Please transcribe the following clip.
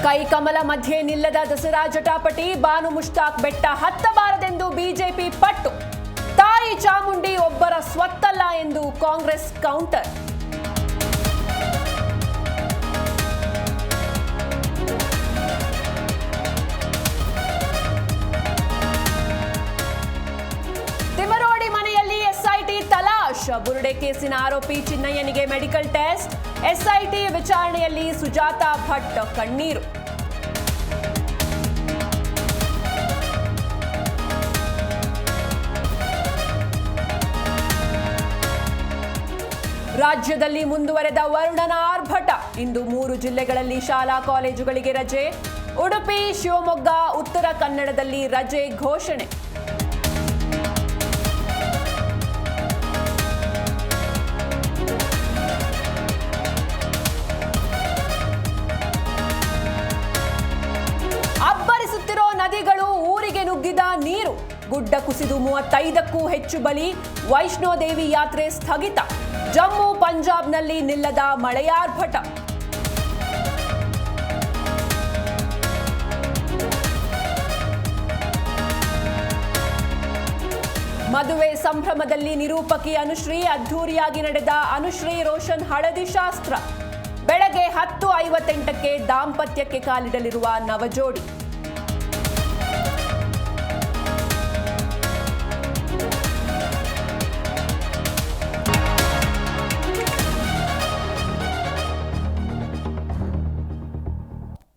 ಕೈ ಕಮಲ ಮಧ್ಯೆ ನಿಲ್ಲದ ದಸರಾ ಜಟಾಪಟಿ. ಬಾನು ಮುಷ್ತಾಕ್ ಬೆಟ್ಟ ಹತ್ತಬಾರದೆಂದು ಬಿಜೆಪಿ ಪಟ್ಟು. ತಾಯಿ ಚಾಮುಂಡಿ ಒಬ್ಬರ ಸ್ವತ್ತಲ್ಲ ಎಂದು ಕಾಂಗ್ರೆಸ್ ಕೌಂಟರ್. ತಿಮರೋಡಿ ಮನೆಯಲ್ಲಿ ಎಸ್ಐಟಿ ತಲಾಶ್. ಬುರುಡೆ ಕೇಸಿನ ಆರೋಪಿ ಚಿನ್ನಯ್ಯನಿಗೆ ಮೆಡಿಕಲ್ ಟೆಸ್ಟ್. ಎಸ್ಐಟಿ ವಿಚಾರಣೆಯಲ್ಲಿ ಸುಜಾತಾ ಭಟ್ ಕಣ್ಣೀರು. ರಾಜ್ಯದಲ್ಲಿ ಮುಂದುವರೆದ ವರುಣನ ಆರ್ಭಟ. ಇಂದು 3 ಜಿಲ್ಲೆಗಳಲ್ಲಿ ಶಾಲಾ ಕಾಲೇಜುಗಳಿಗೆ ರಜೆ. ಉಡುಪಿ, ಶಿವಮೊಗ್ಗ, ಉತ್ತರ ಕನ್ನಡದಲ್ಲಿ ರಜೆ ಘೋಷಣೆ. ಅಬ್ಬರಿಸುತ್ತಿರೋ ನದಿಗಳು, ಊರಿಗೆ ನುಗ್ಗಿದ ನೀರು. ಗುಡ್ಡ ಕುಸಿದು 35ಕ್ಕೂ ಹೆಚ್ಚು ಬಲಿ. ವೈಷ್ಣೋದೇವಿ ಯಾತ್ರೆ ಸ್ಥಗಿತ. ಜಮ್ಮು ಪಂಜಾಬ್ನಲ್ಲಿ ನಿಲ್ಲದ ಮಳೆಯಾರ್ಭಟ. ಮದುವೆ ಸಂಭ್ರಮದಲ್ಲಿ ನಿರೂಪಕಿ ಅನುಶ್ರೀ. ಅದ್ಧೂರಿಯಾಗಿ ನಡೆದ ಅನುಶ್ರೀ ರೋಷನ್ ಹಳದಿ ಶಾಸ್ತ್ರ. ಬೆಳಗ್ಗೆ 10:58ಕ್ಕೆ ದಾಂಪತ್ಯಕ್ಕೆ ಕಾಲಿಡಲಿರುವ ನವಜೋಡಿ.